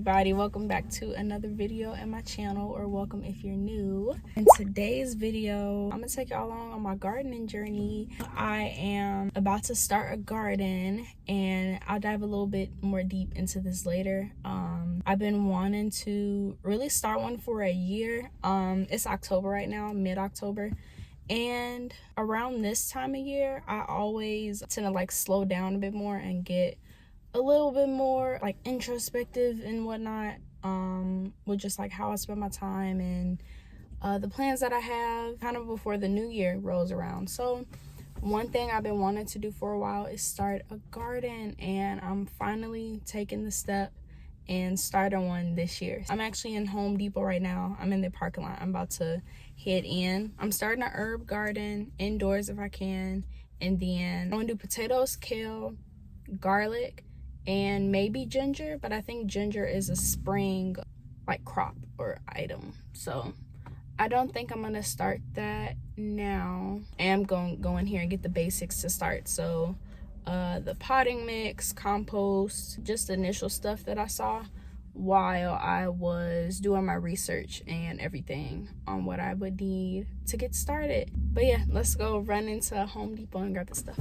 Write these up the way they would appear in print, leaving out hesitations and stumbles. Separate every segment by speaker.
Speaker 1: everybody, welcome back to another video at my channel, or welcome if you're new. In today's video, I'm gonna take y'all along on my gardening journey. I am about to start a garden and I'll dive a little bit more deep into this later. I've been wanting to really start one for a year. It's October right now, mid-October, and around this time of year I always tend to like slow down a bit more and get a little bit more like introspective and whatnot, with just like how I spend my time and the plans that I have kind of before the new year rolls around. So one thing I've been wanting to do for a while is start a garden, and I'm finally taking the step and starting one this year. I'm actually in Home Depot right now. I'm in the parking lot. I'm about to head in. I'm starting an herb garden indoors if I can, and then I'm gonna do potatoes, kale, garlic, and maybe ginger, but I think ginger is a spring like crop or item, so I don't think I'm gonna start that now. I am going to go in here and get the basics to start. So the potting mix, compost, just the initial stuff that I saw while I was doing my research and everything on what I would need to get started. But yeah, let's go run into Home Depot and grab the stuff.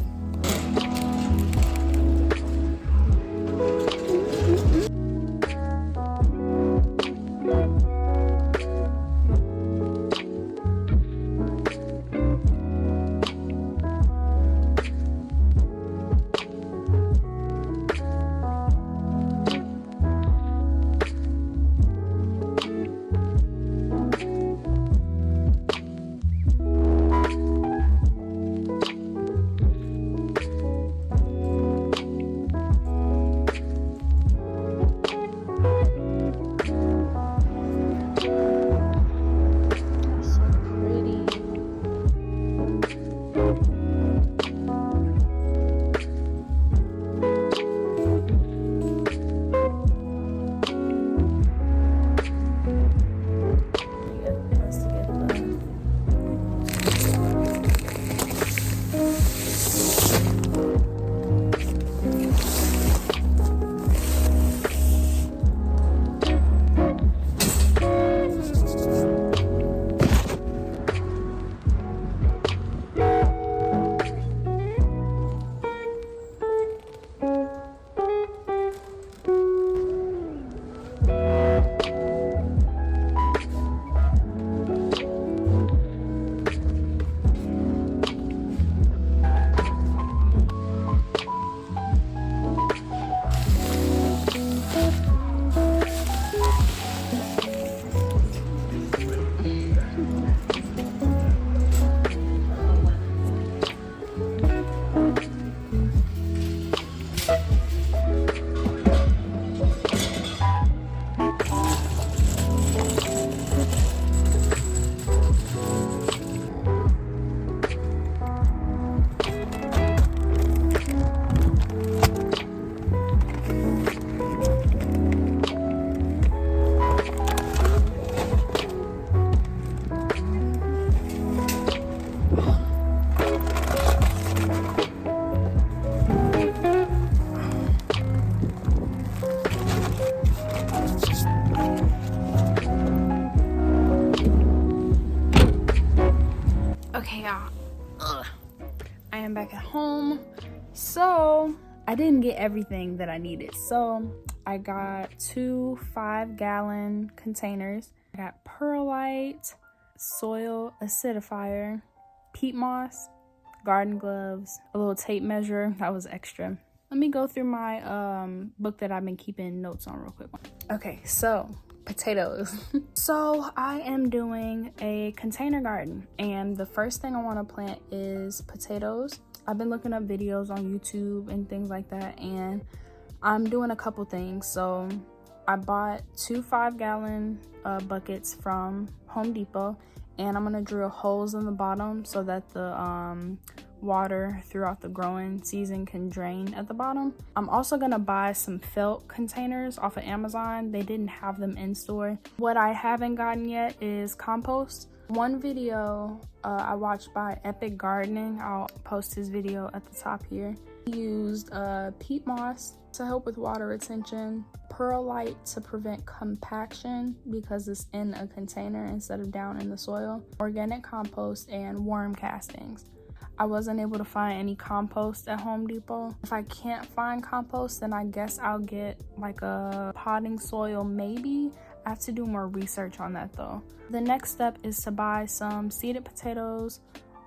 Speaker 1: Okay, y'all, I am back at home. So I didn't get everything that I needed, so I got 2 5-gallon containers. I got perlite, soil acidifier, peat moss, garden gloves, a little tape measure that was extra. Let me go through my book that I've been keeping notes on real quick. Okay, so potatoes. So I am doing a container garden, and the first thing I want to plant is potatoes. I've been looking up videos on YouTube and things like that, and I'm doing a couple things. So I bought 2 5-gallon buckets from Home Depot, and I'm gonna drill holes in the bottom so that the water throughout the growing season can drain at the bottom. I'm also gonna buy some felt containers off of Amazon. They didn't have them in store. What I haven't gotten yet is compost. One video I watched by Epic Gardening, I'll post his video at the top here. Used peat moss to help with water retention, perlite to prevent compaction because it's in a container instead of down in the soil, organic compost, and worm castings. I wasn't able to find any compost at Home Depot. If I can't find compost, then I guess I'll get like a potting soil maybe. I have to do more research on that though. The next step is to buy some seeded potatoes,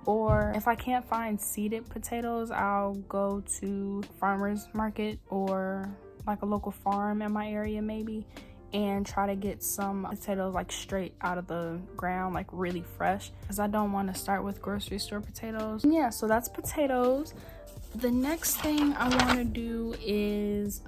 Speaker 1: or if I can't find seeded potatoes, I'll go to farmer's market or like a local farm in my area maybe, and try to get some potatoes like straight out of the ground, like really fresh, because I don't want to start with grocery store potatoes. Yeah, so that's potatoes. The next thing I want to do is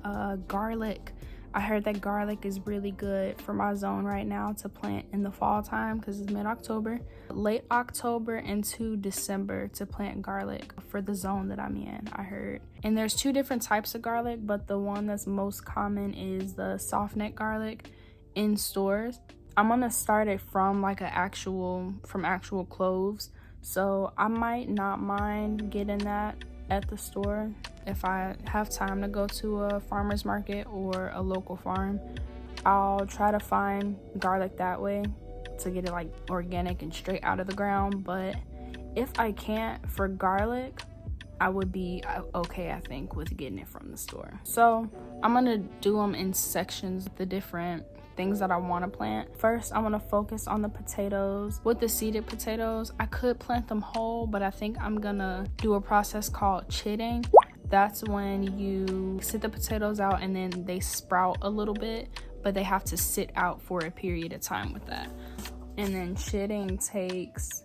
Speaker 1: garlic. I heard that garlic is really good for my zone right now to plant in the fall time because it's mid-October. Late October into December to plant garlic for the zone that I'm in, I heard. And there's two different types of garlic, but the one that's most common is the soft neck garlic in stores. I'm gonna start it from like actual cloves. So I might not mind getting that at the store if I have time to go to a farmer's market or a local farm. I'll try to find garlic that way to get it like organic and straight out of the ground. But if I can't, for garlic, I would be okay, I think, with getting it from the store. So I'm gonna do them in sections, the different things that I want to plant. First, I want to focus on the potatoes. With the seeded potatoes, I could plant them whole, but I think I'm gonna do a process called chitting. That's when you sit the potatoes out and then they sprout a little bit, but they have to sit out for a period of time with that. And then chitting takes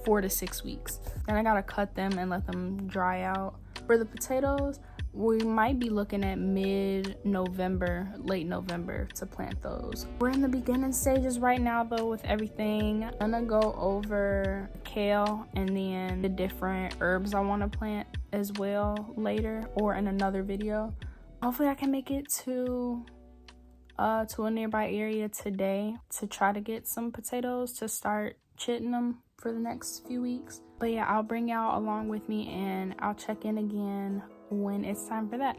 Speaker 1: 4 to 6 weeks. Then I gotta cut them and let them dry out. For the potatoes, we might be looking at mid-November, late November to plant those. We're in the beginning stages right now though with everything. I'm gonna go over kale and then the different herbs I want to plant as well later or in another video. Hopefully I can make it to a nearby area today to try to get some potatoes to start chitting them for the next few weeks. But yeah, I'll bring y'all along with me and I'll check in again when it's time for that.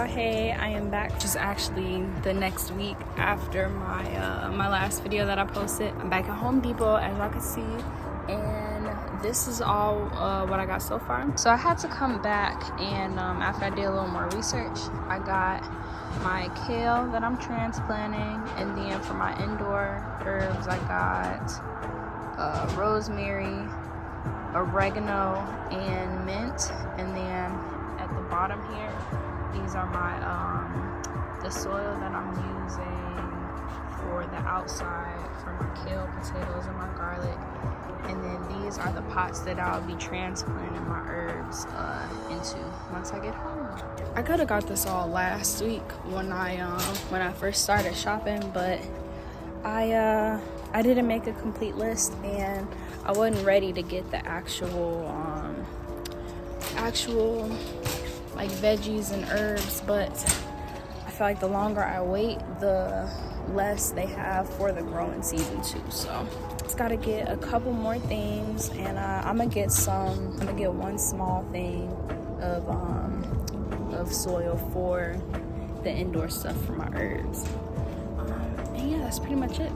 Speaker 1: Hey, I am back. Just actually the next week after my last video that I posted. I'm back at Home Depot, as y'all can see, and this is all what I got so far. So I had to come back, and after I did a little more research, I got my kale that I'm transplanting, and then for my indoor herbs, I got rosemary, oregano, and mint. And then at the bottom here, these are my the soil that I'm using for the outside for my kale, potatoes, and my garlic. And then these are the pots that I'll be transplanting my herbs into once I get home. I could have got this all last week when I first started shopping, but I didn't make a complete list and I wasn't ready to get the actual like veggies and herbs. But I feel like the longer I wait, the less they have for the growing season too. So just gotta get a couple more things, and I'm gonna get one small thing of soil for the indoor stuff for my herbs. And yeah, that's pretty much it.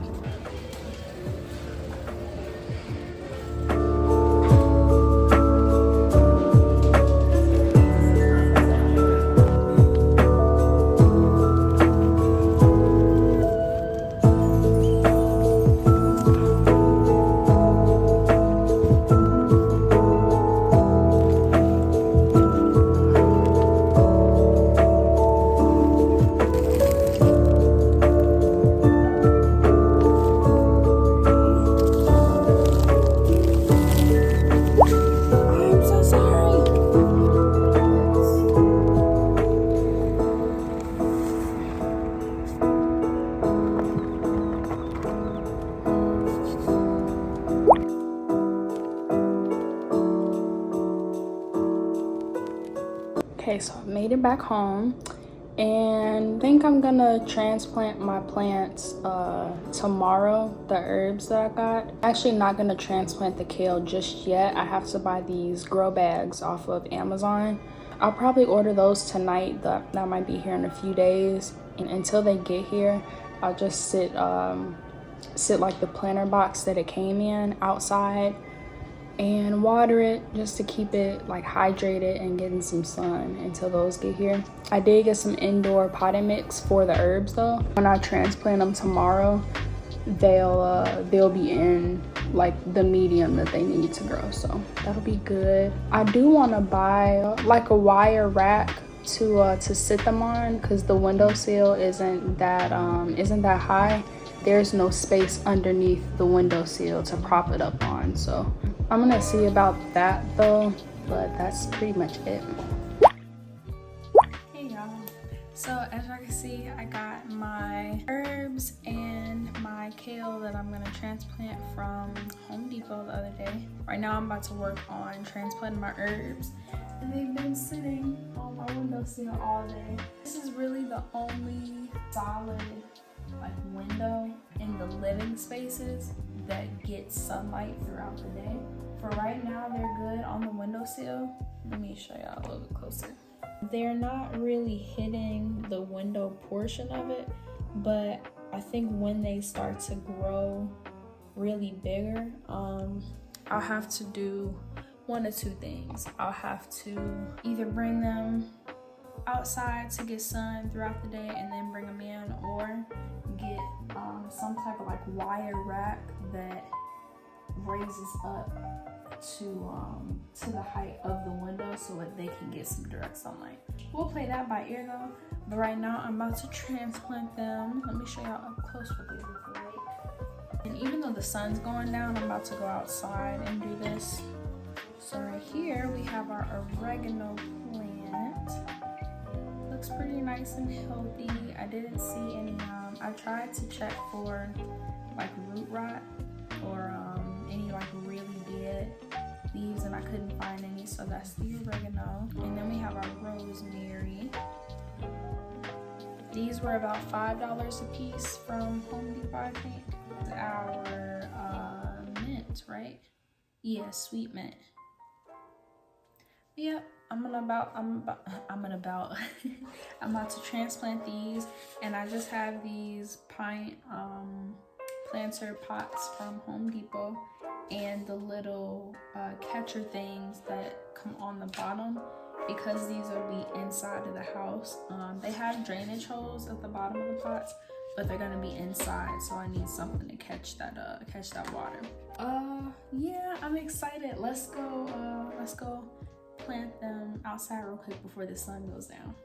Speaker 1: Okay, so I made it back home and I think I'm gonna transplant my plants tomorrow, the herbs that I got. Actually not gonna transplant the kale just yet. I have to buy these grow bags off of Amazon. I'll probably order those tonight. That might be here in a few days. And until they get here, I'll just sit like the planter box that it came in outside and water it just to keep it like hydrated and getting some sun until those get here. I did get some indoor potting mix for the herbs though. When I transplant them tomorrow, they'll be in like the medium that they need to grow, so that'll be good. I do want to buy like a wire rack to sit them on because the windowsill isn't that high. There's no space underneath the windowsill to prop it up on, so I'm gonna see about that though, but that's pretty much it. Hey y'all, so as you can see, I got my herbs and my kale that I'm gonna transplant from Home Depot the other day. Right now I'm about to work on transplanting my herbs, and they've been sitting on my windowsill all day. This is really the only solid like window in the living spaces that get sunlight throughout the day. For right now, they're good on the windowsill. Let me show y'all a little bit closer. They're not really hitting the window portion of it, but I think when they start to grow really bigger, I'll have to do one of two things. I'll have to either bring them outside to get sun throughout the day and then bring them in, or get some type of like wire rack that raises up to the height of the window so that they can get some direct sunlight. We'll play that by ear though, but right now I'm about to transplant them. Let me show y'all up close what they look like. And even though the sun's going down, I'm about to go outside and do this. So right here we have our oregano plant. Looks pretty nice and healthy. I didn't see any I tried to check for like root rot or any like really dead leaves, and I couldn't find any, so that's the oregano. And then we have our rosemary. These were about $5 a piece from Home Depot, I think. Our mint, right? Yeah, sweet mint. Yep, I'm about to transplant these, and I just have these pint planter pots from Home Depot and the little catcher things that come on the bottom, because these will be inside of the house. They have drainage holes at the bottom of the pots, but they're gonna be inside, so I need something to catch that water. Yeah, I'm excited. Let's go plant them outside real quick before the sun goes down.